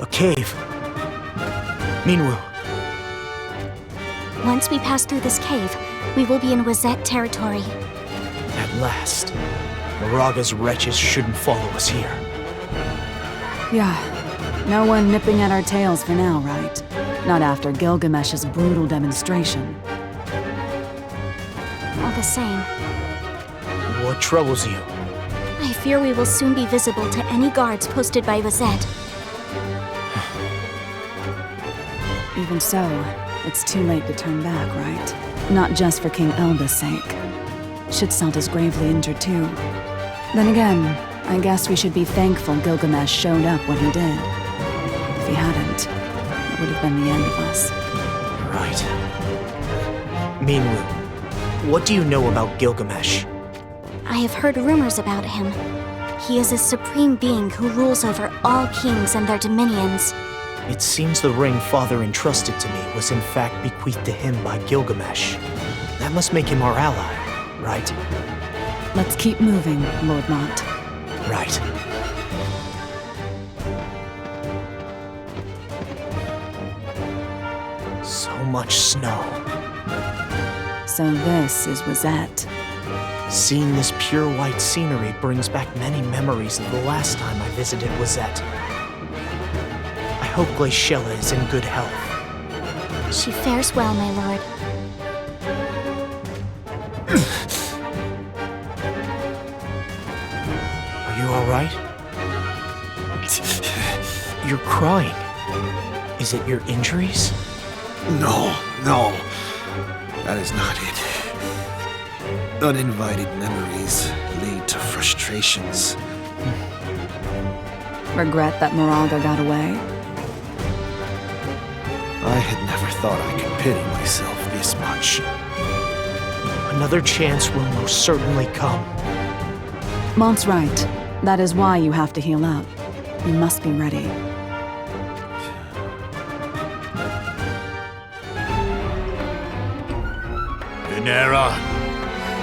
A cave. Minwu. Once we pass through this cave, we will be in Wazette territory. At last. Moraga's wretches shouldn't follow us here. Yeah. No one nipping at our tails for now, right? Not after Gilgamesh's brutal demonstration. All the same, What troubles you? I fear we will soon be visible to any guards posted by Wazette. Even so, it's too late to turn back, right? Not just for King Elba's sake. Schitzelt is gravely injured too. Then again, I guess we should be thankful Gilgamesh showed up when he did. If he hadn't, it would have been the end of us. Right. Minwu, what do you know about Gilgamesh? I have heard rumors about him. He is a supreme being who rules over all kings and their dominions. It seems the ring Father entrusted to me was in fact bequeathed to him by Gilgamesh. That must make him our ally, right? Let's keep moving, Lord Mott. Right. So much snow. So this is Wazette. Seeing this pure white scenery brings back many memories of the last time I visited Wazette. I hope Glaciella is in good health. She fares well, my lord. Are you alright? You're crying. Is it your injuries? No. That is not it. Uninvited memories lead to frustrations. Regret that Moraga got away? I had never thought I could pity myself this much. Another chance will most certainly come. Mont's right. That is why you have to heal up. You must be ready. Venera,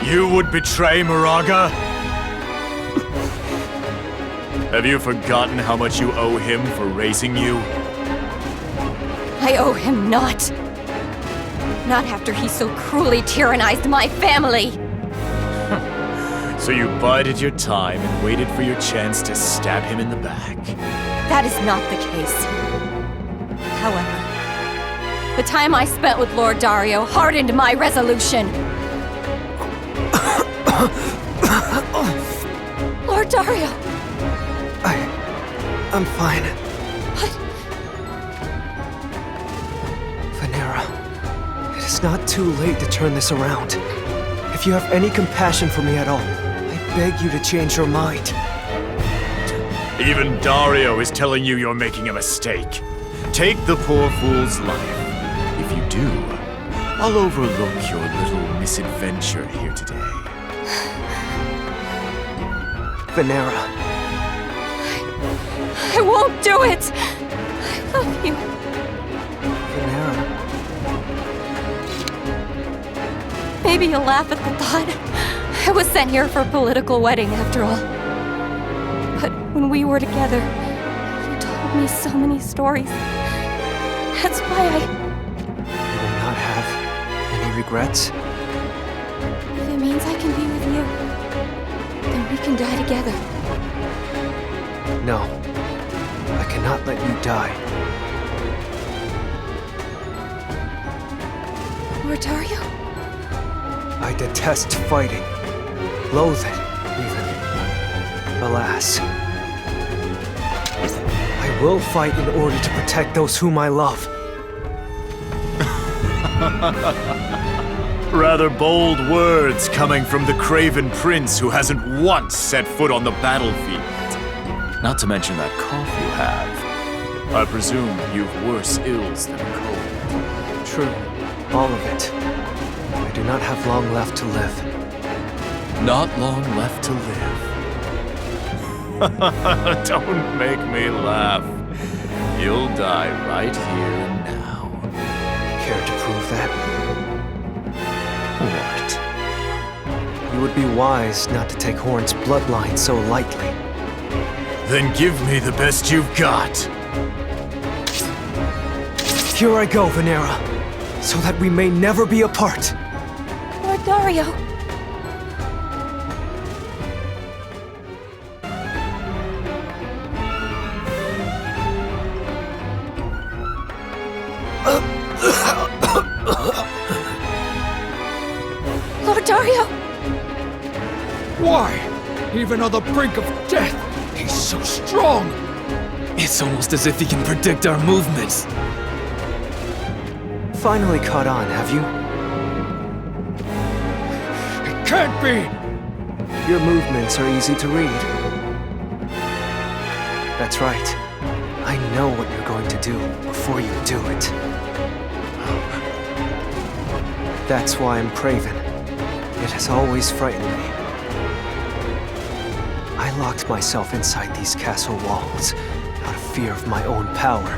you would betray Moraga? Have you forgotten how much you owe him for raising you? I owe him not. Not after he so cruelly tyrannized my family. So you bided your time and waited for your chance to stab him in the back. That is not the case. However, the time I spent with Lord Dario hardened my resolution. Lord Dario! I'm fine. What? Venera, it is not too late to turn this around. If you have any compassion for me at all, I beg you to change your mind. Even Dario is telling you you're making a mistake. Take the poor fool's life. If you do, I'll overlook your little misadventure here today. Venera, I won't do it! I love you. Venera, Maybe you'll laugh at the thought. I was sent here for a political wedding, after all. But when we were together, you told me so many stories. That's why you will not have any regrets? If it means I can be with you, then we can die together. No, I cannot let you die. Lord Dario? I detest fighting. Loathe it, even. Alas. I will fight in order to protect those whom I love. Rather bold words coming from the craven prince who hasn't once set foot on the battlefield. Not to mention that cough you have. I presume you've worse ills than a cold. True, all of it. I do not have long left to live. Not long left to live. Don't make me laugh. You'll die right here and now. Care to prove that? What? You would be wise not to take Horn's bloodline so lightly. Then give me the best you've got. Here I go, Venera, so that we may never be apart. Lord Dario. Lord Dario! Why? Even on the brink of death, he's so strong! It's almost as if he can predict our movements. Finally caught on, have you? It can't be! Your movements are easy to read. That's right. I know what you're going to do before you do it. That's why I'm Craven. It has always frightened me. I locked myself inside these castle walls out of fear of my own power.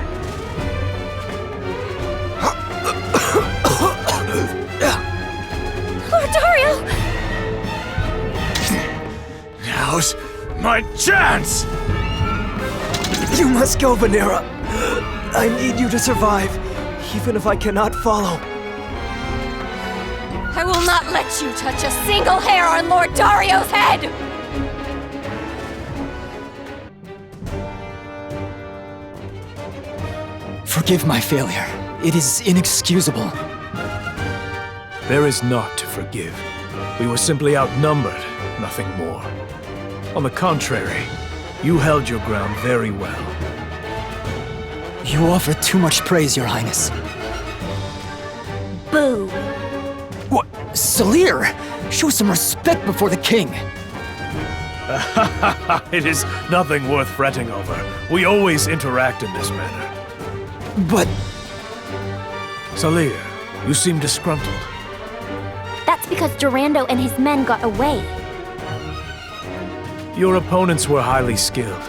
Lord Dario! Now's my chance! You must go, Venera! I need you to survive, even if I cannot follow. I will not let you touch a single hair on Lord Dario's head! Forgive my failure. It is inexcusable. There is naught to forgive. We were simply outnumbered, nothing more. On the contrary, you held your ground very well. You offer too much praise, Your Highness. Boo! What? Salir! Show some respect before the king! It is nothing worth fretting over. We always interact in this manner. But... Salir, you seem disgruntled. That's because Durando and his men got away. Your opponents were highly skilled.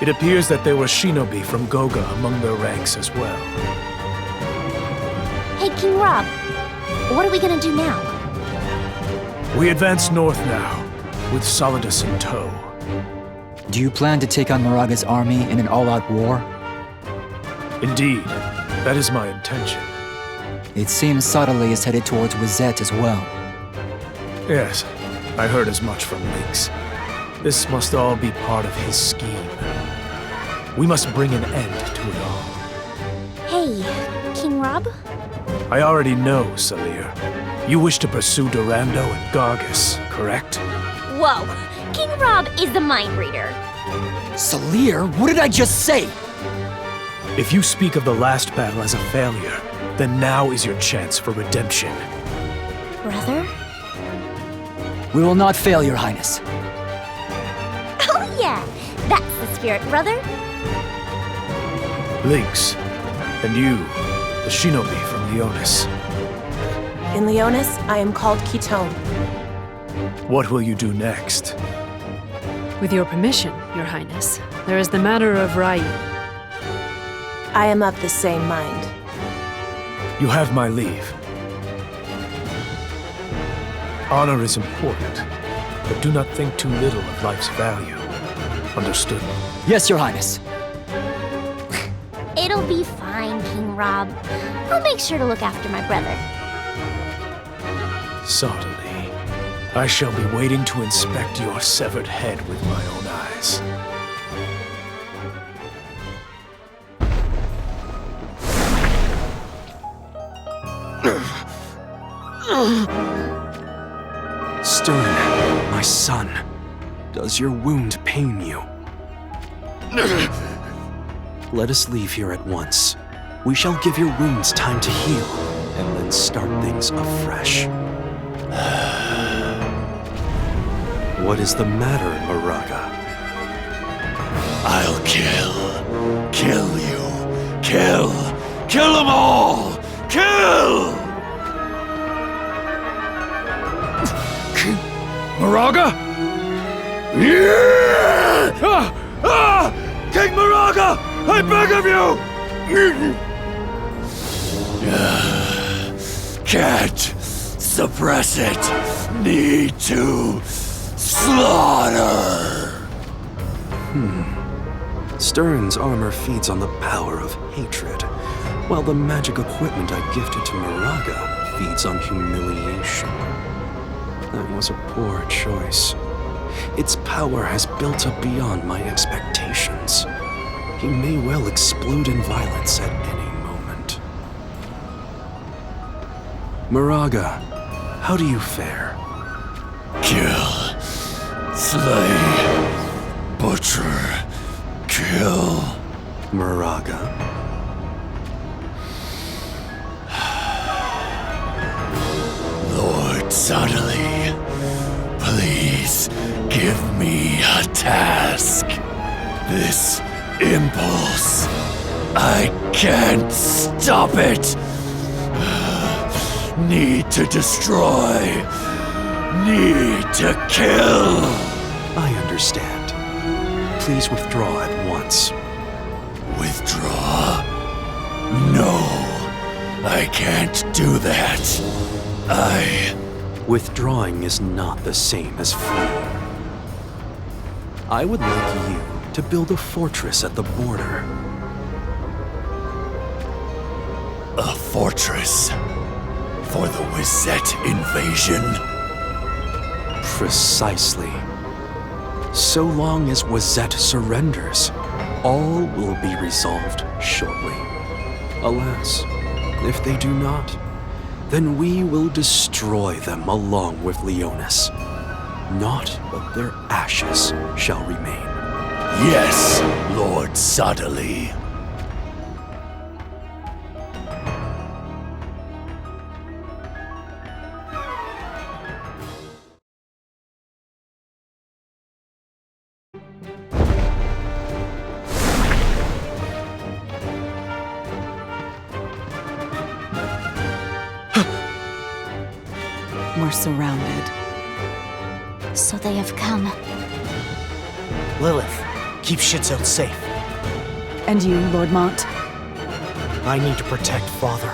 It appears that there were shinobi from Goga among their ranks as well. Hey, King Rob, what are we gonna do now? We advance north now, with Solidus in tow. do you plan to take on Moraga's army in an all-out war? Indeed, that is my intention. It seems Sadale is headed towards Wizette as well. Yes, I heard as much from leaks. This must all be part of his scheme. We must bring an end to it all. Hey, King Rob? I already know, Salir. You wish to pursue Durando and Gargus, correct? Whoa, King Rob is the mind reader. Salir, what did I just say? If you speak of the last battle as a failure, then now is your chance for redemption. Brother? We will not fail, Your Highness. Oh yeah, that's the spirit, brother. Lynx, and you, the shinobi from Leonis. In Leonis, I am called Ketone. What will you do next? With your permission, Your Highness, there is the matter of Rai. I am of the same mind. You have my leave. Honor is important, but do not think too little of life's value. Understood? Yes, Your Highness. It'll be fine, King Rob. I'll make sure to look after my brother. Subtly, I shall be waiting to inspect your severed head with my own eyes. Stern, my son, does your wound pain you? Let us leave here at once. We shall give your wounds time to heal, and then start things afresh. What is the matter, Moraga? I'll kill you, kill them all, kill! Moraga? Yeah! King Moraga, I beg of you! Can't suppress it. Need to slaughter. Stern's armor feeds on the power of hatred, while the magic equipment I gifted to Moraga feeds on humiliation. That was a poor choice. Its power has built up beyond my expectations. He may well explode in violence at any moment. Moraga, how do you fare? Kill, slay, butcher, kill. Moraga. Lord Suddenly, please give me a task. This impulse, I can't stop it. Need to destroy. Need to kill. I understand. Please withdraw at once. Withdraw? No, I can't do that. Withdrawing is not the same as fleeing. I would like you to build a fortress at the border. A fortress? For the Wisette invasion? Precisely. So long as Wisette surrenders, all will be resolved shortly. Alas, if they do not, then we will destroy them along with Leonis. Naught but their ashes shall remain. Yes, Lord Suddenly. We're surrounded. So they have come. Lilith, keep Shitzote safe. And you, Lord Mont? I need to protect Father.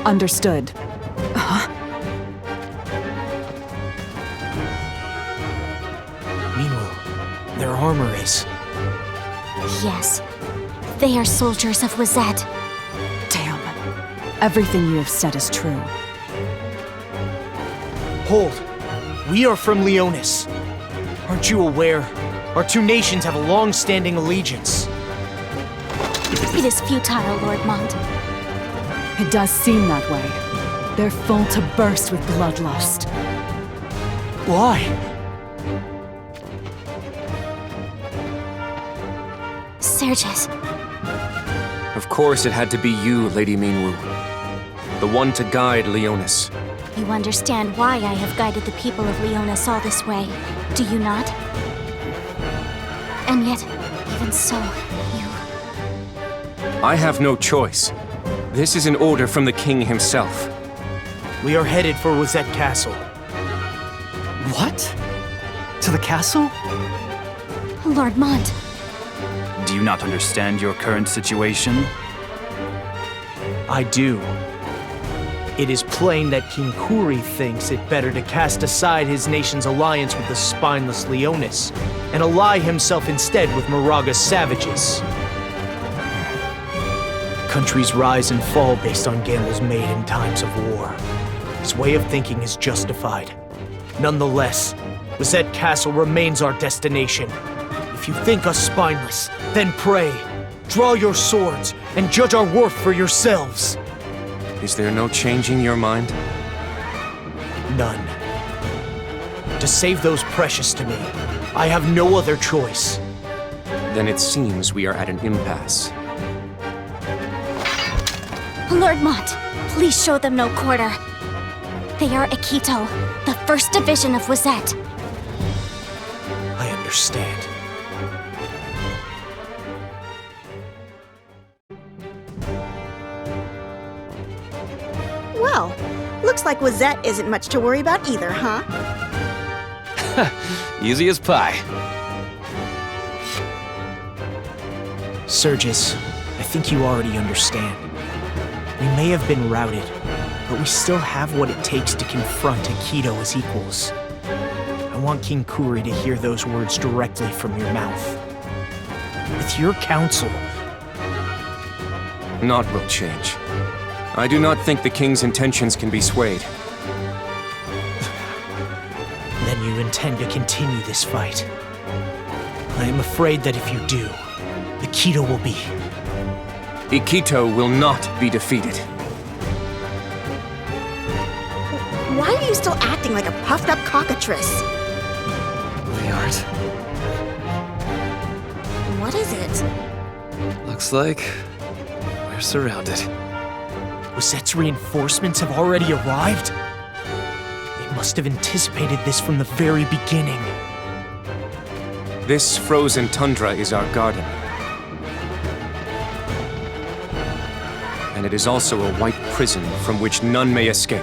Understood. Meanwhile, their armor is... Yes. They are soldiers of Wisette. Damn. Everything you have said is true. Hold! We are from Leonis. Aren't you aware? Our two nations have a long-standing allegiance. It is futile, Lord Mont. It does seem that way. They're full to burst with bloodlust. Why? Sergius. Of course it had to be you, Lady Minwu. The one to guide Leonis. You understand why I have guided the people of Leonis all this way, do you not? And yet, even so, you... I have no choice. This is an order from the king himself. We are headed for Wisette Castle. What? To the castle? Lord Mont. Do you not understand your current situation? I do. It is plain that King Kuri thinks it better to cast aside his nation's alliance with the spineless Leonis, and ally himself instead with Moraga's savages. Countries rise and fall based on gambles made in times of war. His way of thinking is justified. Nonetheless, Wisette Castle remains our destination. If you think us spineless, then pray. Draw your swords, and judge our worth for yourselves. Is there no changing your mind? None. To save those precious to me, I have no other choice. Then it seems we are at an impasse. Lord Mont, please show them no quarter. They are Akito, the 1st Division of Wisette. I understand. Well, looks like Wisette isn't much to worry about either, huh? Easy as pie. Sergius, I think you already understand. We may have been routed, but we still have what it takes to confront Akito as equals. I want King Kuri to hear those words directly from your mouth. with your counsel. Naught will change. I do not think the king's intentions can be swayed. Then you intend to continue this fight. I am afraid that if you do, Ikito will be... Ikito will not be defeated. Why are you still acting like a puffed up cockatrice? We aren't. What is it? Looks like we're surrounded. Rosette's reinforcements have already arrived? They must have anticipated this from the very beginning. This frozen tundra is our garden. And it is also a white prison from which none may escape.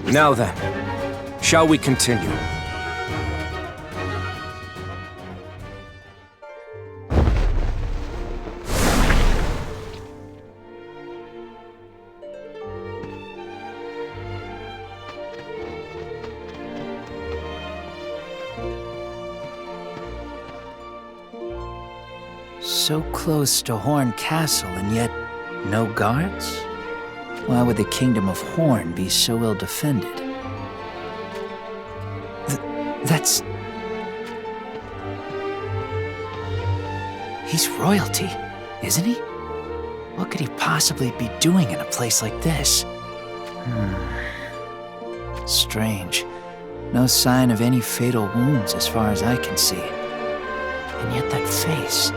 Now then, shall we continue? So close to Horn Castle and yet no guards? Why would the Kingdom of Horn be so ill defended? That's... He's royalty, isn't he? What could he possibly be doing in a place like this? Strange. No sign of any fatal wounds as far as I can see. And yet that face...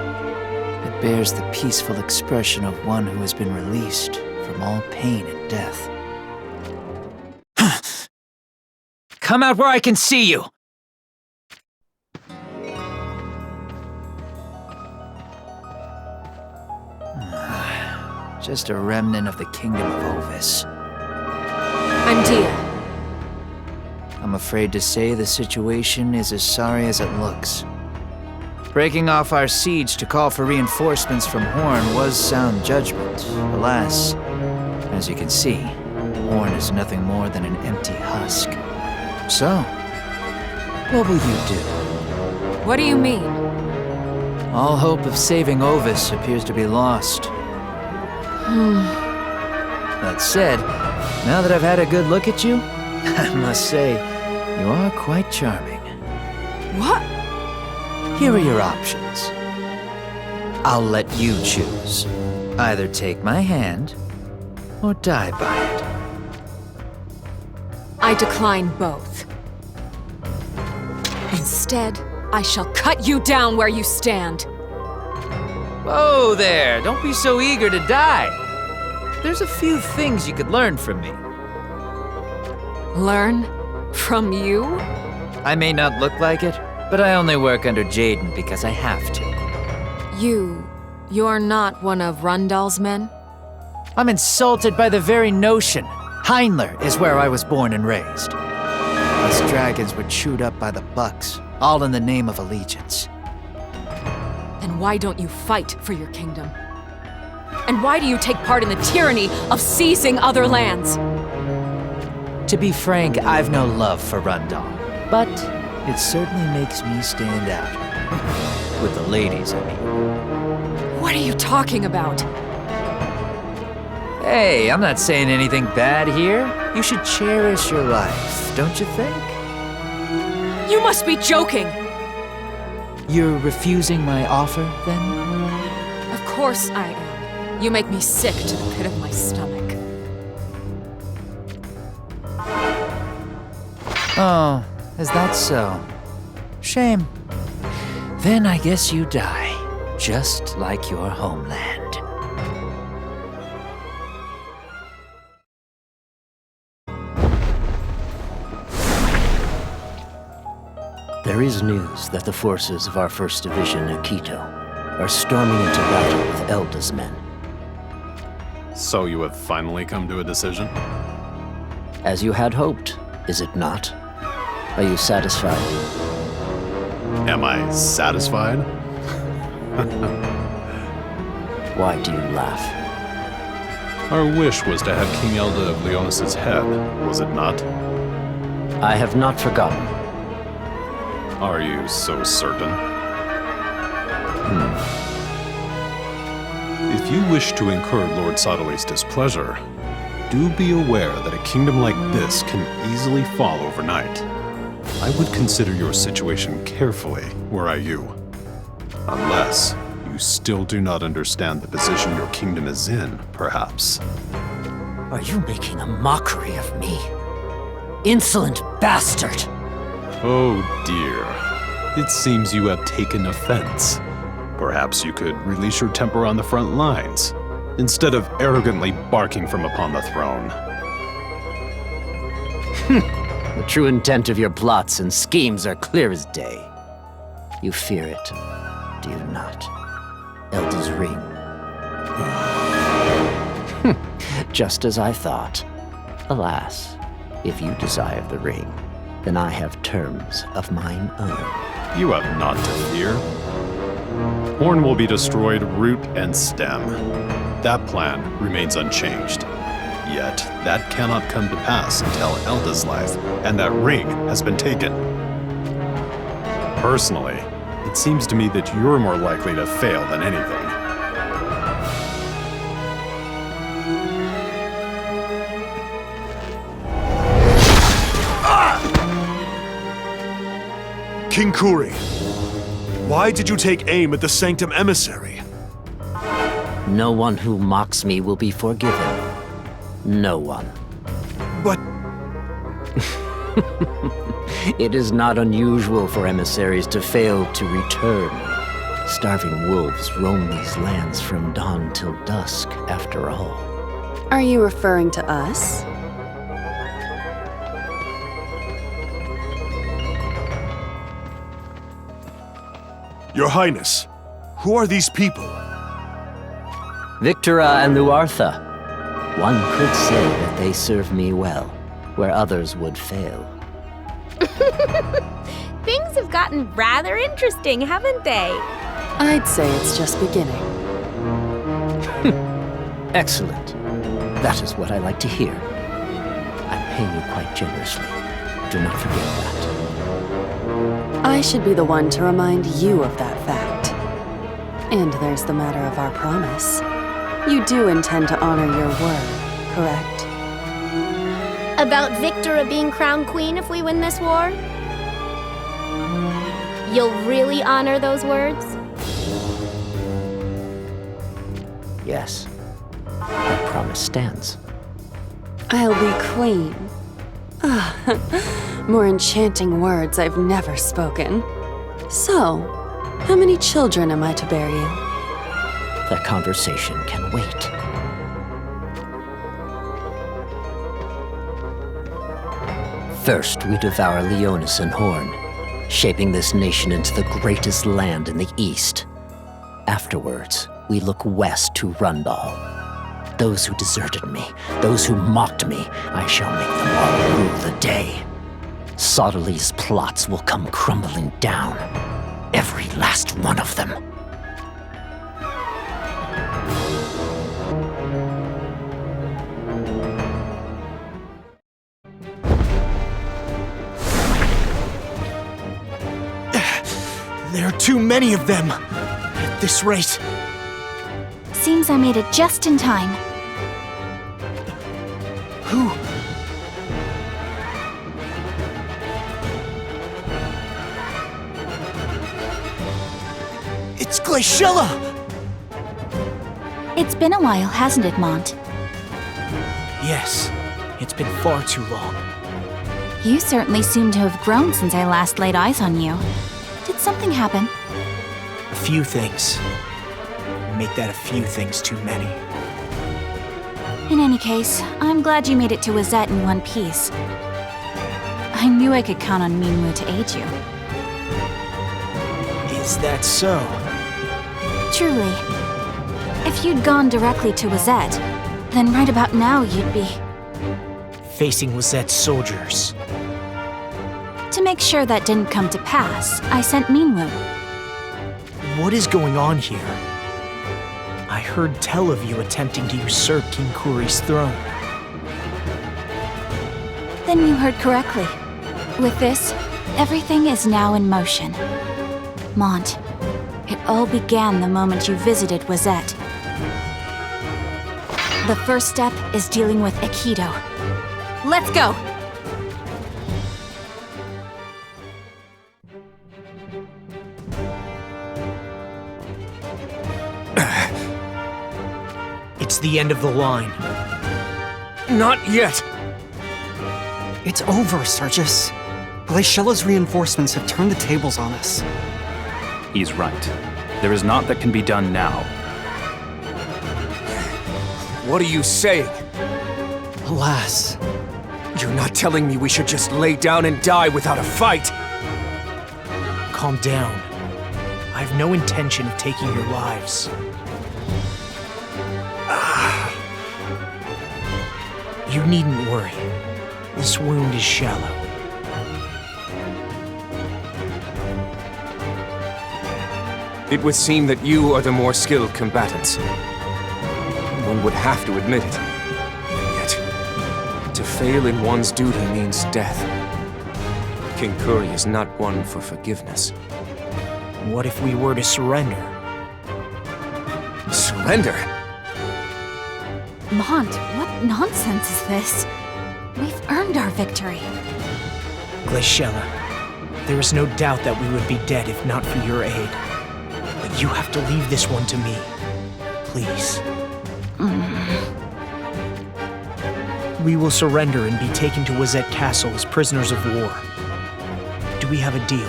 It bears the peaceful expression of one who has been released from all pain and death. Come out where I can see you! Just a remnant of the Kingdom of Ovis. I'm Tia. I'm afraid to say the situation is as sorry as it looks. Breaking off our siege to call for reinforcements from Horn was sound judgment. Alas, as you can see, Horn is nothing more than an empty husk. So, what will you do? What do you mean? All hope of saving Ovis appears to be lost. That said, now that I've had a good look at you, I must say, you are quite charming. What? Here are your options. I'll let you choose. Either take my hand, or die by it. I decline both. Instead, I shall cut you down where you stand. Whoa there! Don't be so eager to die. There's a few things you could learn from me. Learn? From you? I may not look like it, but I only work under Jaden because I have to. You're not one of Rundal's men? I'm insulted by the very notion. Heinler is where I was born and raised. Us dragons were chewed up by the Bucks, all in the name of allegiance. Then why don't you fight for your kingdom? And why do you take part in the tyranny of seizing other lands? To be frank, I've no love for Rundal, but it certainly makes me stand out. With the ladies, I mean. What are you talking about? Hey, I'm not saying anything bad here. You should cherish your life, don't you think? You must be joking! You're refusing my offer, then? Of course I am. You make me sick to the pit of my stomach. Oh, is that so? Shame. Then I guess you die, just like your homeland. There is news that the forces of our 1st Division Akito are storming into battle with Elda's men. So you have finally come to a decision? As you had hoped, is it not? Are you satisfied? Am I satisfied? Why do you laugh? Our wish was to have King Elda of Leonis' head, was it not? I have not forgotten. Are you so certain? If you wish to incur Lord Sodelai's displeasure, do be aware that a kingdom like this can easily fall overnight. I would consider your situation carefully were I you. Unless you still do not understand the position your kingdom is in, perhaps. Are you making a mockery of me? Insolent bastard! Oh dear. It seems you have taken offense. Perhaps you could release your temper on the front lines, instead of arrogantly barking from upon the throne. The true intent of your plots and schemes are clear as day. You fear it, do you not? Elda's ring. Just as I thought. Alas, if you desire the ring, then I have terms of mine own. You have naught to fear. Horn will be destroyed root and stem. That plan remains unchanged. Yet, that cannot come to pass until Elda's life and that ring has been taken. Personally, it seems to me that you're more likely to fail than anything. King Kuri, why did you take aim at the Sanctum Emissary? No one who mocks me will be forgiven. No one. But... It is not unusual for emissaries to fail to return. Starving wolves roam these lands from dawn till dusk, after all. Are you referring to us? Your Highness, who are these people? Victora and Luartha. One could say that they serve me well, where others would fail. Things have gotten rather interesting, haven't they? I'd say it's just beginning. Excellent. That is what I like to hear. I'm paying you quite generously. Do not forget that. I should be the one to remind you of that fact. And there's the matter of our promise. You do intend to honor your word, correct? About Victora being crowned queen if we win this war? You'll really honor those words? Yes. That promise stands. I'll be queen. Ah, more enchanting words I've never spoken. So, how many children am I to bear you? That conversation can wait. First, we devour Leonis and Horn, shaping this nation into the greatest land in the East. Afterwards, we look west to Rundal. Those who deserted me, those who mocked me, I shall make them all rule the day. Sodelai's plots will come crumbling down. Every last one of them. There are too many of them. At this rate. Seems I made it just in time. Who? It's Glaciella! It's been a while, hasn't it, Mont? Yes, it's been far too long. You certainly seem to have grown since I last laid eyes on you. Did something happen? A few things. Make that a few things too many. In any case, I'm glad you made it to Wazette in one piece. I knew I could count on Minwu to aid you. Is that so? Truly. If you'd gone directly to Wazette, then right about now you'd be... facing Wazette's soldiers. To make sure that didn't come to pass, I sent Minwu. What is going on here? I heard tell of you attempting to usurp King Kuri's throne. Then you heard correctly. With this, everything is now in motion. Mont, It all began the moment you visited Wazette. The first step is dealing with Aikido. Let's go! It's the end of the line. Not yet! It's over, Sergius. Glaciela's reinforcements have turned the tables on us. He's right. There is naught that can be done now. What are you saying? Alas. You're not telling me we should just lay down and die without a fight? Calm down. I have no intention of taking your lives. You needn't worry. This wound is shallow. It would seem that you are the more skilled combatants. One would have to admit it. And yet, to fail in one's duty means death. King Kuri is not one for forgiveness. What if we were to surrender? Surrender? Mont, what nonsense is this? We've earned our victory. Glaciela, there is no doubt that we would be dead if not for your aid. But you have to leave this one to me. Please. We will surrender and be taken to Wazette Castle as prisoners of war. Do we have a deal?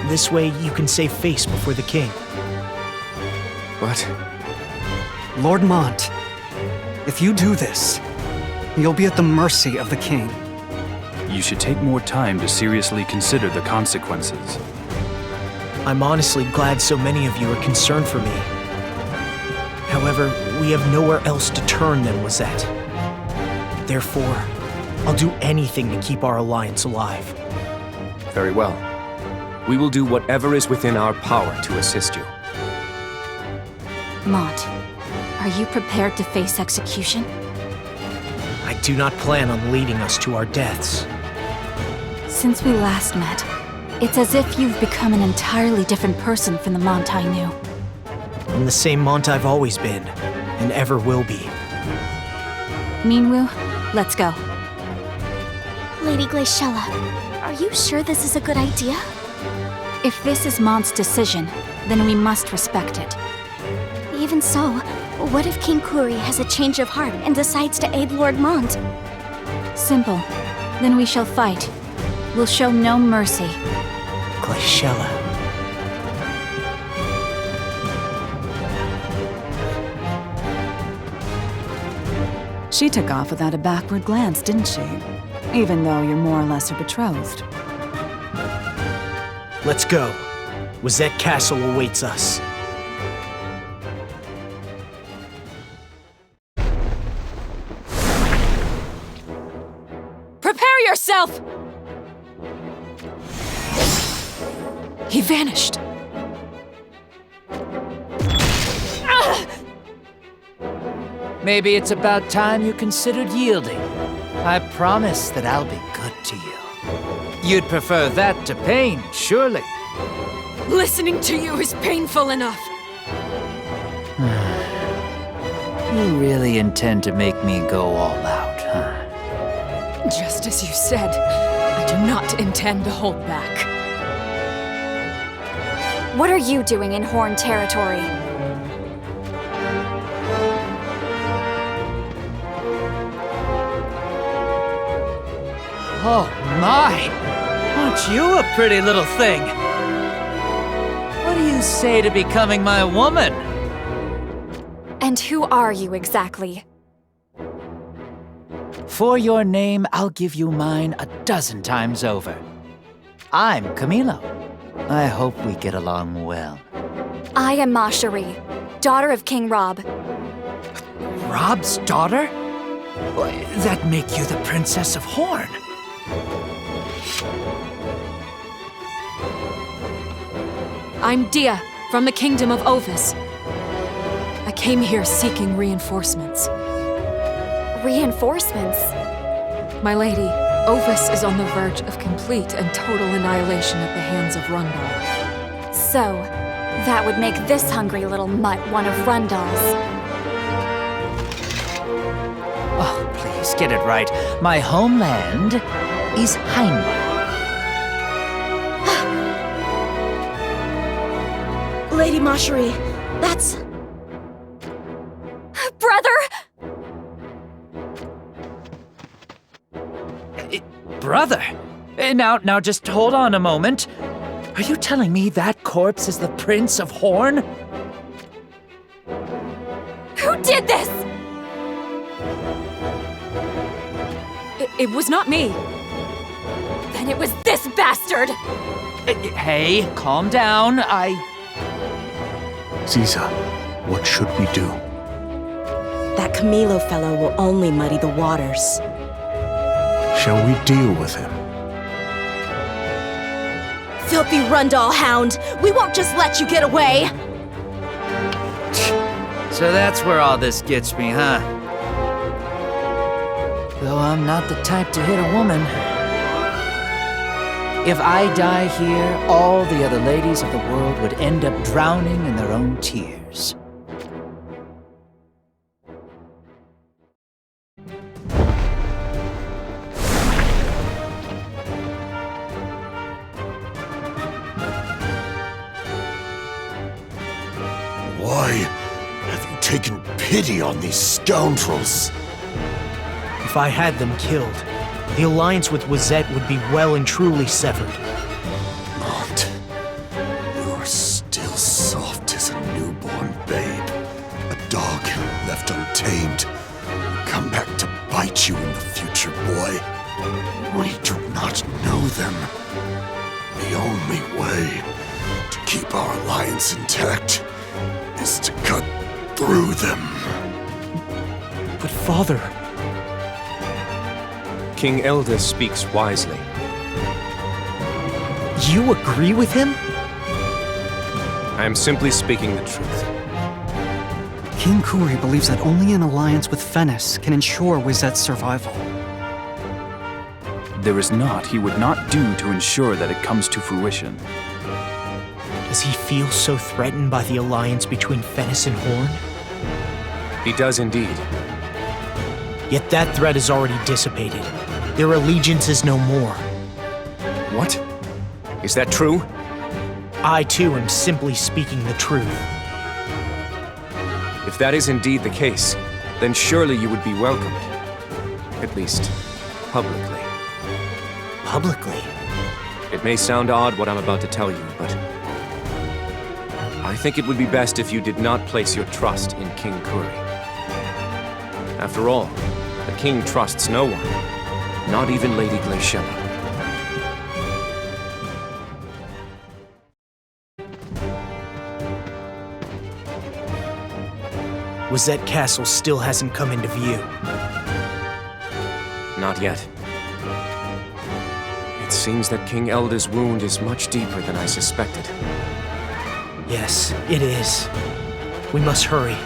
This way you can save face before the king. What? Lord Mont, if you do this, you'll be at the mercy of the king. You should take more time to seriously consider the consequences. I'm honestly glad so many of you are concerned for me. However, we have nowhere else to turn than Wazette. Therefore, I'll do anything to keep our alliance alive. Very well. We will do whatever is within our power to assist you. Mont, are you prepared to face execution? I do not plan on leading us to our deaths. Since we last met, it's as if you've become an entirely different person from the Mont I knew. I'm the same Mont I've always been, and ever will be. Minwu, let's go. Lady Glaciela, are you sure this is a good idea? If this is Mont's decision, then we must respect it. Even so, what if King Kuri has a change of heart and decides to aid Lord Mont? Simple. Then we shall fight. We'll show no mercy. Glaciela. She took off without a backward glance, didn't she? Even though you're more or less her betrothed. Let's go. Wazette Castle awaits us. Prepare yourself! He vanished. Maybe it's about time you considered yielding. I promise that I'll be good to you. You'd prefer that to pain, surely. Listening to you is painful enough. You really intend to make me go all out, huh? Just as you said, I do not intend to hold back. What are you doing in Horn territory? Oh my! Aren't you a pretty little thing? What do you say to becoming my woman? And who are you exactly? For your name, I'll give you mine 12 times over. I'm Camilo. I hope we get along well. I am Mashari, daughter of King Rob. Rob's daughter? That make you the Princess of Horn. I'm Dia, from the Kingdom of Ovis. I came here seeking reinforcements. Reinforcements? My lady, Ovis is on the verge of complete and total annihilation at the hands of Rundal. So, That would make this hungry little mutt one of Rundal's. Oh, please get it right. My homeland is Heinlein. Lady Macherie, that's... Brother! Brother? Now just hold on a moment. Are you telling me that corpse is the Prince of Horn? Who did this? It was not me. Then it was this bastard! Hey, calm down. Ziza, what should we do? That Camilo fellow will only muddy the waters. Shall we deal with him? Filthy Rundal hound! We won't just let you get away! So that's where all this gets me, huh? Though I'm not the type to hit a woman. If I die here, all the other ladies of the world would end up drowning in their own tears. Why have you taken pity on these scoundrels? If I had them killed, the alliance with Wizette would be well and truly severed. Aunt, you're still soft as a newborn babe. A dog left untamed will come back to bite you in the future, boy. We do not know them. The only way to keep our alliance intact is to cut through them. But Father... King Elda speaks wisely. You agree with him? I am simply speaking the truth. King Kuri believes that only an alliance with Fennis can ensure Wizette's survival. There is naught he would not do to ensure that it comes to fruition. Does he feel so threatened by the alliance between Fennis and Horn? He does indeed. Yet that threat is already dissipated. Their allegiance is no more. What? Is that true? I, too, am simply speaking the truth. If that is indeed the case, then surely you would be welcomed. At least, publicly. Publicly? It may sound odd what I'm about to tell you, but I think it would be best if you did not place your trust in King Kuri. After all, the king trusts no one, not even Lady Glaciella. Wizette Castle still hasn't come into view. Not yet. It seems that King Elda's wound is much deeper than I suspected. Yes, it is. We must hurry.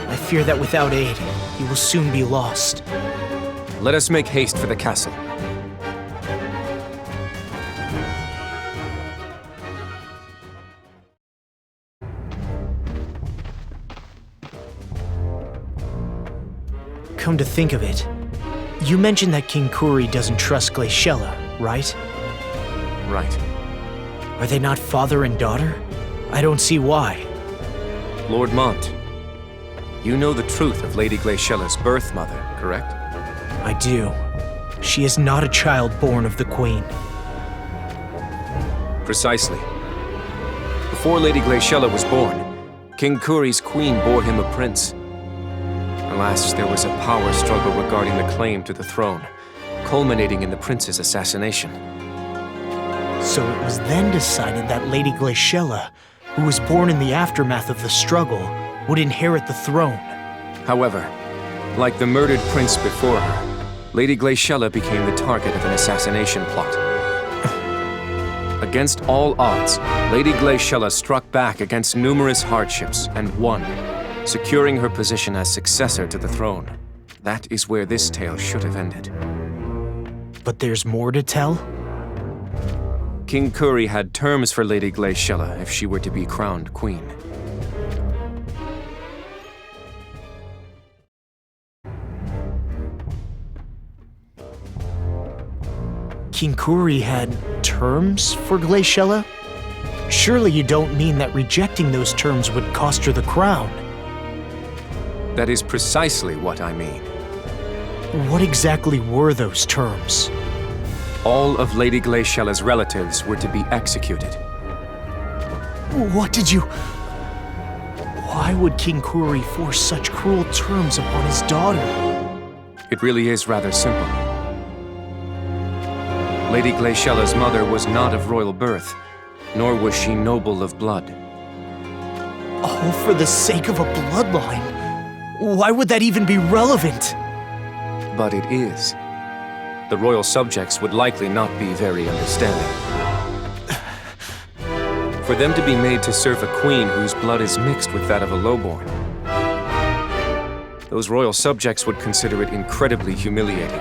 I fear that without aid, he will soon be lost. Let us make haste for the castle. Come to think of it, you mentioned that King Kuri doesn't trust Glaciella, right? Right. Are they not father and daughter? I don't see why. Lord Mont, you know the truth of Lady Glaciella's birth mother, correct? I do. She is not a child born of the Queen. Precisely. Before Lady Glaciella was born, King Kuri's queen bore him a prince. Alas, there was a power struggle regarding the claim to the throne, culminating in the prince's assassination. So it was then decided that Lady Glaciella, who was born in the aftermath of the struggle, would inherit the throne. However, like the murdered prince before her, Lady Glaciella became the target of an assassination plot. Against all odds, Lady Glaciella struck back against numerous hardships and won, securing her position as successor to the throne. That is where this tale should have ended. But there's more to tell? King Kuri had terms for Lady Glaciella if she were to be crowned queen. King Kuri had terms for Glaciella? Surely you don't mean that rejecting those terms would cost her the crown. That is precisely what I mean. What exactly were those terms? All of Lady Glaciella's relatives were to be executed. What did you... Why would King Kuri force such cruel terms upon his daughter? It really is rather simple. Lady Glaciella's mother was not of royal birth, nor was she noble of blood. All for the sake of a bloodline? Why would that even be relevant? But it is. The royal subjects would likely not be very understanding. For them to be made to serve a queen whose blood is mixed with that of a lowborn, those royal subjects would consider it incredibly humiliating.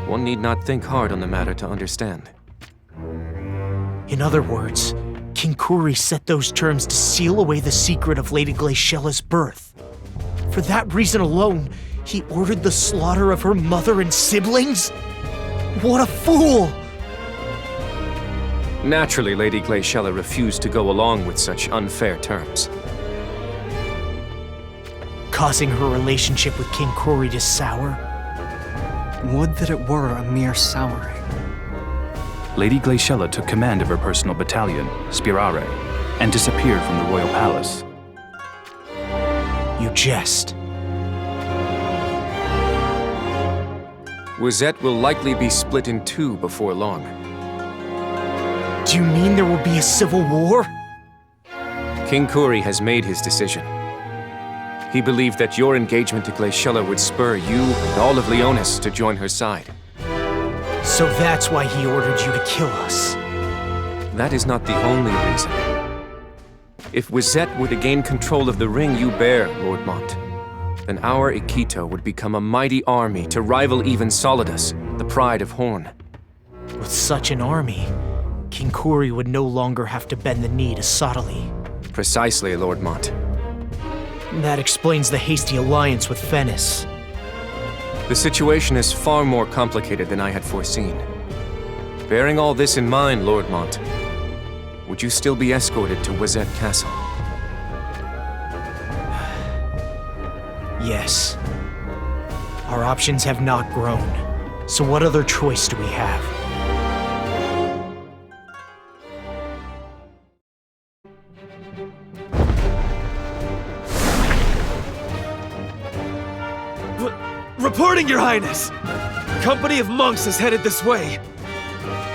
One need not think hard on the matter to understand. In other words, King Kuri set those terms to seal away the secret of Lady Glaciella's birth. For that reason alone, he ordered the slaughter of her mother and siblings? What a fool! Naturally, Lady Glaciella refused to go along with such unfair terms. Causing her relationship with King Kuri to sour? Would that it were a mere souring. Lady Glaciella took command of her personal battalion, Spirare, and disappeared from the royal palace. You jest. Wizette will likely be split in two before long. Do you mean there will be a civil war? King Kuri has made his decision. He believed that your engagement to Glaciella would spur you and all of Leonis to join her side. So that's why he ordered you to kill us. That is not the only reason. If Wizette were to gain control of the ring you bear, Lord Mont, then our Ikito would become a mighty army to rival even Solidus, the pride of Horn. With such an army, King Kuri would no longer have to bend the knee to Sodali. Precisely, Lord Mont. That explains the hasty alliance with Fennis. The situation is far more complicated than I had foreseen. Bearing all this in mind, Lord Mont, would you still be escorted to Wizette Castle? Yes. Our options have not grown, so what other choice do we have? Reporting, Your Highness! A company of monks is headed this way.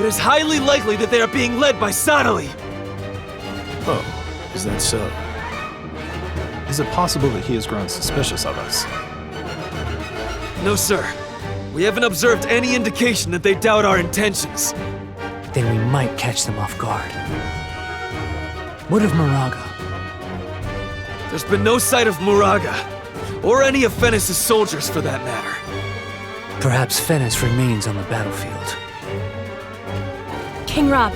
It is highly likely that they are being led by Sodali. Oh, is that so? Is it possible that he has grown suspicious of us? No, sir. We haven't observed any indication that they doubt our intentions. Then we might catch them off guard. What of Moraga? There's been no sight of Moraga, or any of Fennis' soldiers for that matter. Perhaps Fennis remains on the battlefield. King Rob.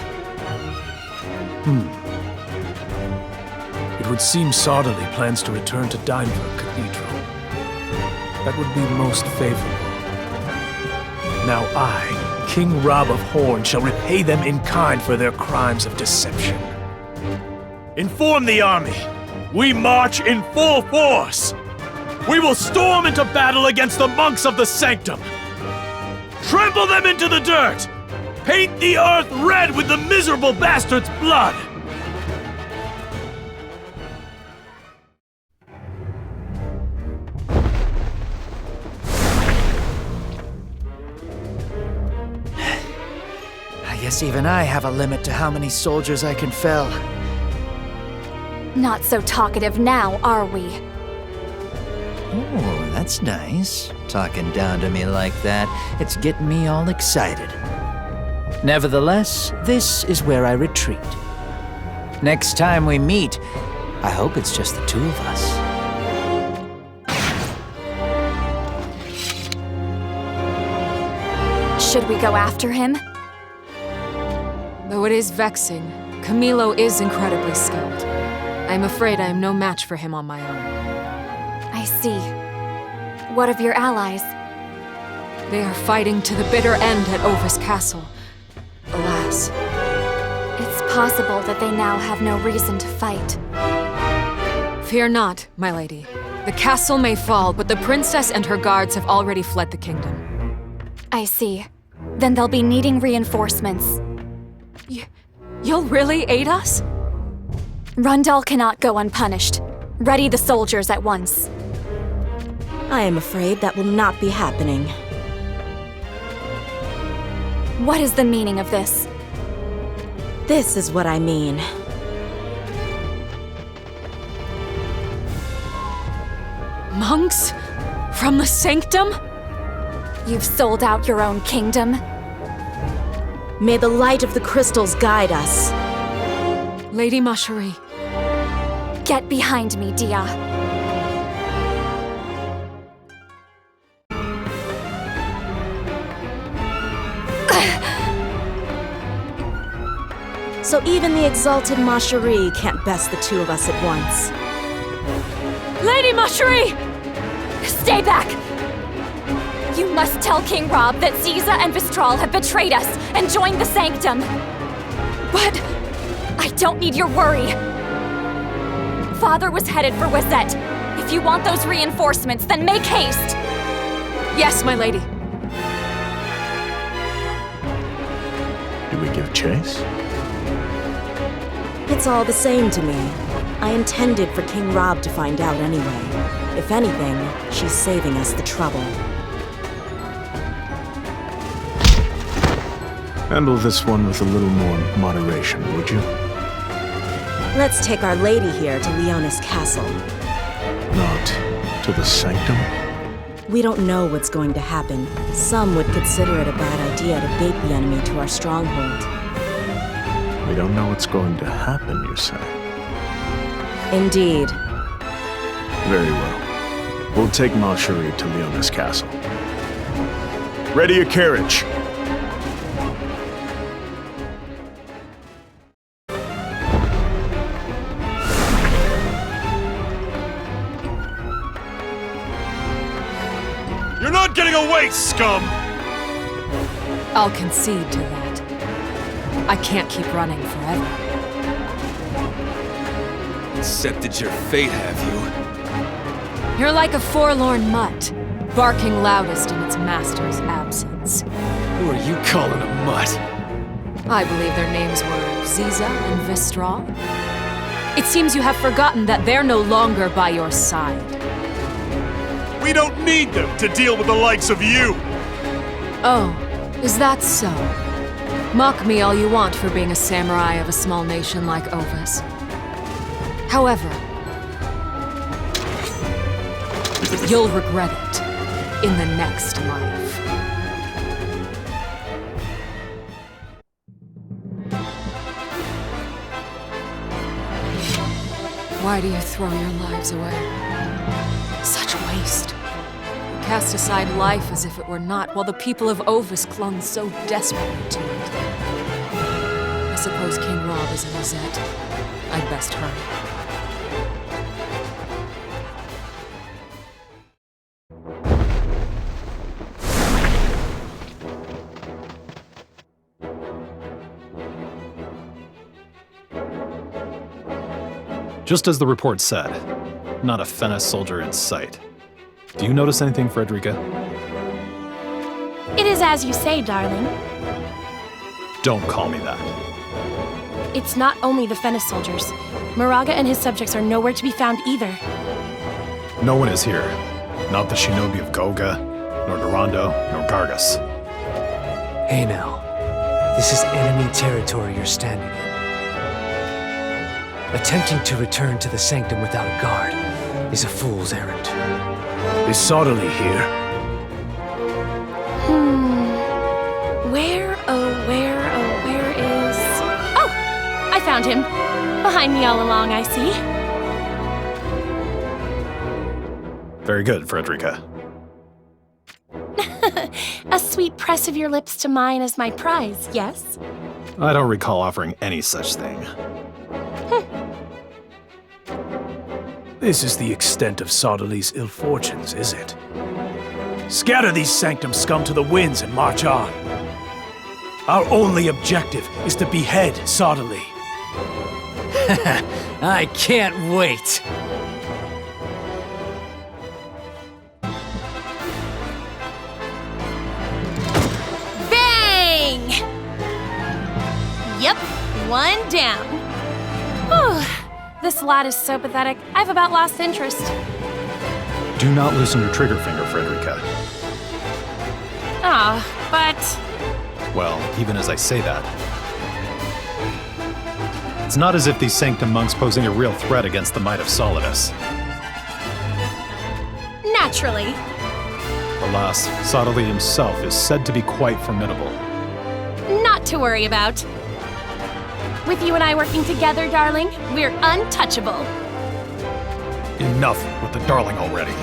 It would seem Sodali plans to return to Dynevor Cathedral. That would be most favorable. Now I, King Rob of Horn, shall repay them in kind for their crimes of deception. Inform the army. We march in full force. We will storm into battle against the monks of the Sanctum. Trample them into the dirt. Paint the earth red with the miserable bastard's blood. I guess even I have a limit to how many soldiers I can fell. Not so talkative now, are we? Oh, that's nice. Talking down to me like that, it's getting me all excited. Nevertheless, this is where I retreat. Next time we meet, I hope it's just the two of us. Should we go after him? Though it is vexing, Camilo is incredibly skilled. I am afraid I am no match for him on my own. I see. What of your allies? They are fighting to the bitter end at Ovis Castle. Alas. It's possible that they now have no reason to fight. Fear not, my lady. The castle may fall, but the princess and her guards have already fled the kingdom. I see. Then they'll be needing reinforcements. You'll really aid us? Rundal cannot go unpunished. Ready the soldiers at once. I am afraid that will not be happening. What is the meaning of this? This is what I mean. Monks? From the sanctum? You've sold out your own kingdom? May the light of the crystals guide us. Lady Macherie. Get behind me, Dia. So even the exalted Macherie can't best the two of us at once. Lady Macherie! Stay back! You must tell King Rob that Ziza and Vistral have betrayed us and joined the Sanctum. But I don't need your worry. Father was headed for Wazette. If you want those reinforcements, then make haste! Yes, my lady. Do we give chase? It's all the same to me. I intended for King Rob to find out anyway. If anything, she's saving us the trouble. Handle this one with a little more moderation, would you? Let's take Our Lady here to Leonis Castle. Not to the Sanctum? We don't know what's going to happen. Some would consider it a bad idea to bait the enemy to our stronghold. We don't know what's going to happen, you say? Indeed. Very well. We'll take Macherie to Leonis Castle. Ready your carriage! You're not getting away, scum! I'll concede to that. I can't keep running forever. Accepted your fate, have you? You're like a forlorn mutt, barking loudest in its master's absence. Who are you calling a mutt? I believe their names were Ziza and Vistral. It seems you have forgotten that they're no longer by your side. We don't need them to deal with the likes of you! Oh, is that so? Mock me all you want for being a samurai of a small nation like Ovis. However, you'll regret it in the next life. Why do you throw your lives away? Such waste. You cast aside life as if it were not, while the people of Ovis clung so desperately to it. I suppose King Rob is in Rosette. I'd best hurry. Just as the report said, not a Fennis soldier in sight. Do you notice anything, Frederica? It is as you say, darling. Don't call me that. It's not only the Fennis soldiers. Moraga and his subjects are nowhere to be found either. No one is here. Not the shinobi of Goga, nor Durando, nor Gargus. Hey now. This is enemy territory you're standing in. Attempting to return to the Sanctum without a guard is a fool's errand. Is Soderly here? Where is... Oh! I found him. Behind me all along, I see. Very good, Frederica. A sweet press of your lips to mine as my prize, yes? I don't recall offering any such thing. This is the extent of Sauderly's ill fortunes, is it? Scatter these Sanctum scum to the winds and march on. Our only objective is to behead Sauderly. I can't wait! Bang! Yep, one down. Whew. This lad is so pathetic, I've about lost interest. Do not loosen your trigger finger, Frederica. But... Well, even as I say that, it's not as if these Sanctum monks pose any real threat against the might of Solidus. Naturally. Alas, Sauderly himself is said to be quite formidable. Not to worry about. With you and I working together, darling, we're untouchable. Enough with the darling already.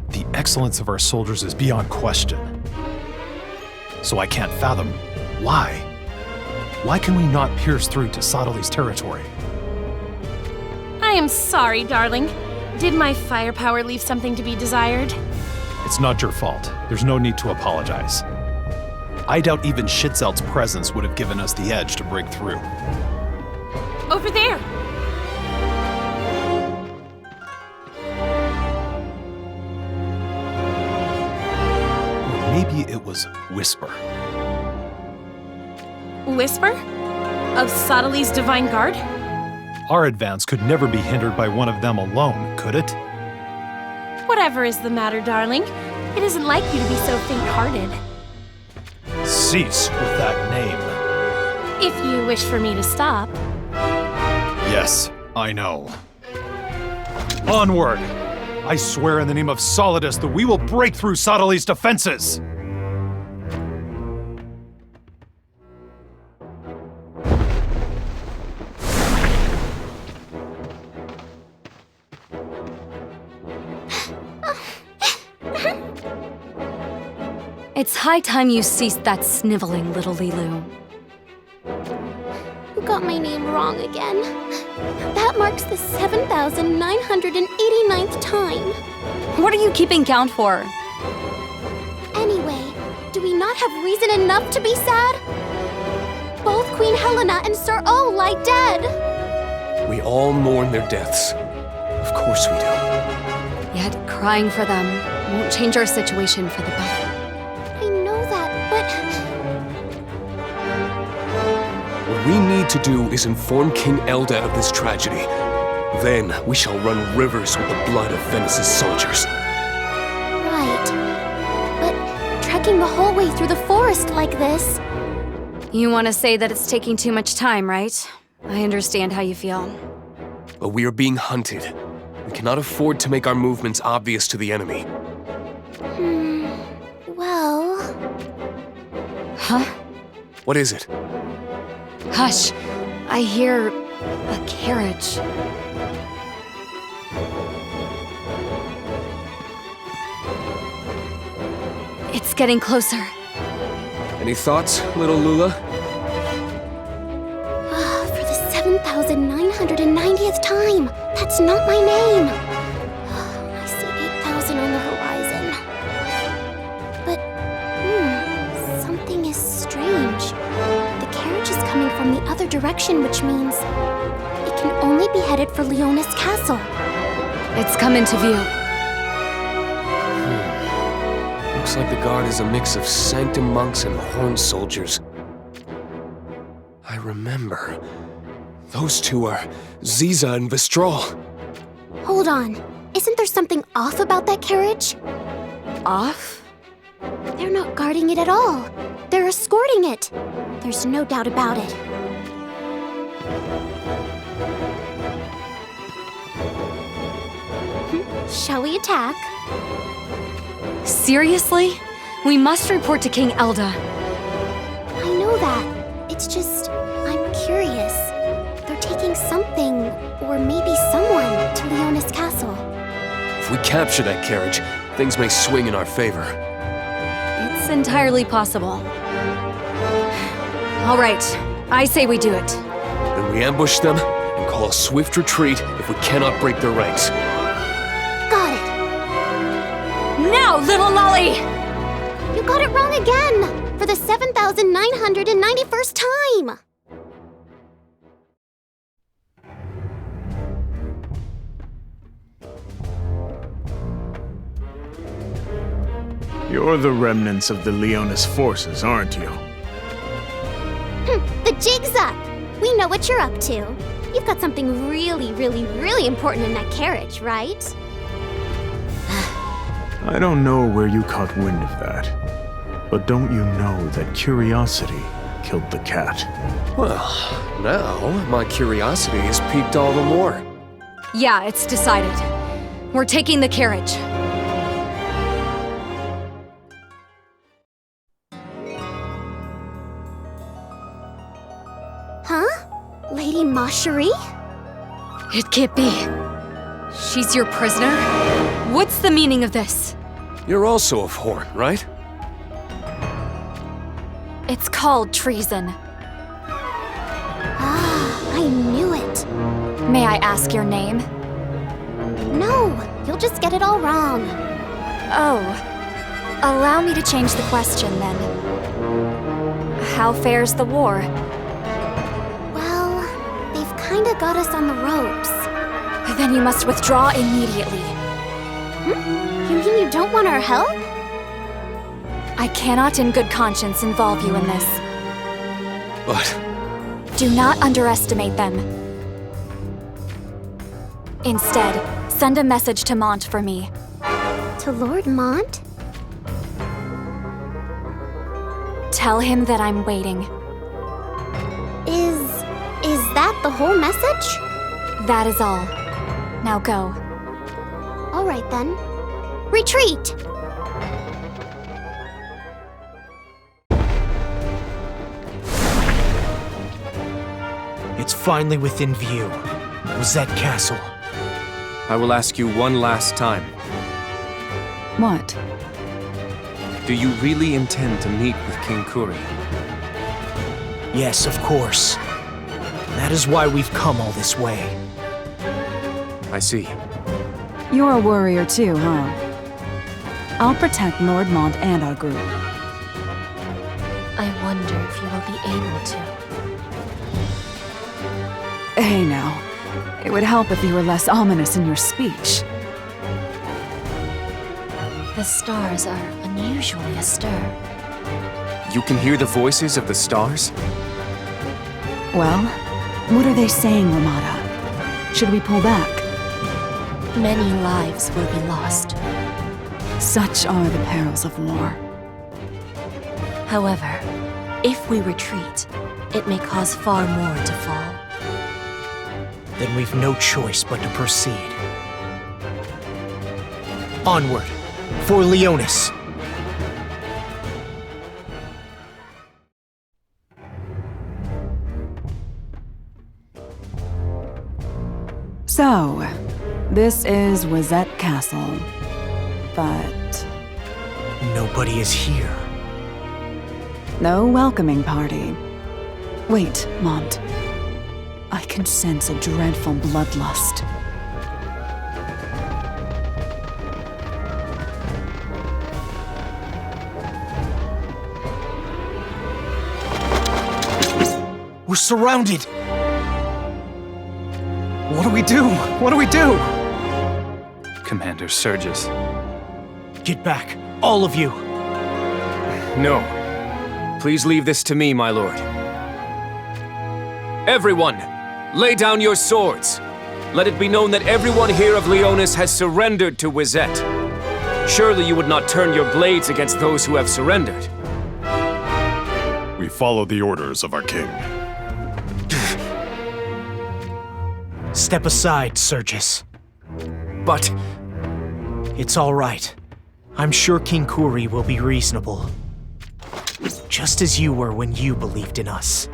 The excellence of our soldiers is beyond question. So I can't fathom why. Why can we not pierce through to Sauderly's territory? I am sorry, darling. Did my firepower leave something to be desired? It's not your fault. There's no need to apologize. I doubt even Schitzelt's presence would have given us the edge to break through. Over there! Or maybe it was Whisper. Whisper? Of Sauderly's Divine Guard? Our advance could never be hindered by one of them alone, could it? Whatever is the matter, darling. It isn't like you to be so faint-hearted. Cease with that name. If you wish for me to stop. Yes, I know. Onward! I swear in the name of Solidus that we will break through Sauderly's defenses! It's high time you ceased that sniveling, little Lilu. You got my name wrong again. That marks the 7,989th time. What are you keeping count for? Anyway, do we not have reason enough to be sad? Both Queen Helena and Sir O lie dead. We all mourn their deaths. Of course we do. Yet crying for them won't change our situation for the better. I know that, but... What we need to do is inform King Elda of this tragedy. Then we shall run rivers with the blood of Venice's soldiers. Right. But trekking the whole way through the forest like this... You want to say that it's taking too much time, right? I understand how you feel. But we are being hunted. We cannot afford to make our movements obvious to the enemy. Well... Huh? What is it? Hush. I hear a carriage. It's getting closer. Any thoughts, little Lula? For the 7,990th time! That's not my name! I see 8,000 on the horizon. But, something is strange. The carriage is coming from the other direction, which means it can only be headed for Leonis Castle. It's come into view. Looks like the guard is a mix of Sanctum monks and Horn soldiers. I remember. Those two are Ziza and Vistral. Hold on. Isn't there something off about that carriage? Off? They're not guarding it at all. They're escorting it. There's no doubt about it. Shall we attack? Seriously? We must report to King Elda. I know that. It's just, I'm curious. They're taking something, or maybe someone, to Leonis Castle. we capture that carriage, things may swing in our favor. It's entirely possible. All right, I say we do it. Then we ambush them and call a swift retreat if we cannot break their ranks. Got it. Now, little lolly! You got it wrong again! For the 7,991st time! You're the remnants of the Leonis forces, aren't you? The jig's up! We know what you're up to. You've got something really, really, really important in that carriage, right? I don't know where you caught wind of that, but don't you know that curiosity killed the cat? Well, now my curiosity is piqued all the more. Yeah, it's decided. We're taking the carriage. Huh? Lady Macherie? It can't be. She's your prisoner? What's the meaning of this? You're also of Horn, right? It's called treason. Ah, I knew it. May I ask your name? No, you'll just get it all wrong. Oh. Allow me to change the question, then. How fares the war? Well, they've kinda got us on the ropes. Then you must withdraw immediately. You mean you don't want our help? I cannot in good conscience involve you in this. But... Do not underestimate them. Instead, send a message to Mont for me. To Lord Mont? Tell him that I'm waiting. Is that the whole message? That is all. Now go. All right then. Retreat! It's finally within view. Rosette Castle. I will ask you one last time. What? Do you really intend to meet with King Kuri? Yes, of course. That is why we've come all this way. I see. You're a warrior too, huh? I'll protect Lord Mont and our group. I wonder if you will be able to. Hey now, it would help if you were less ominous in your speech. The stars are unusually astir. You can hear the voices of the stars? Well, what are they saying, Ramada? Should we pull back? Many lives will be lost. Such are the perils of war. However, if we retreat, it may cause far more to fall. Then we've no choice but to proceed. Onward, for Leonis! So, this is Rosette Castle, but... Nobody is here. No welcoming party. Wait, Mont. I can sense a dreadful bloodlust. We're surrounded! What do we do? What do we do? Commander Surges. Get back, all of you! No. Please leave this to me, my lord. Everyone, lay down your swords. Let it be known that everyone here of Leonis has surrendered to Wizette. Surely you would not turn your blades against those who have surrendered. We follow the orders of our king. Step aside, Surges. But... It's all right. I'm sure King Kuri will be reasonable. Just as you were when you believed in us.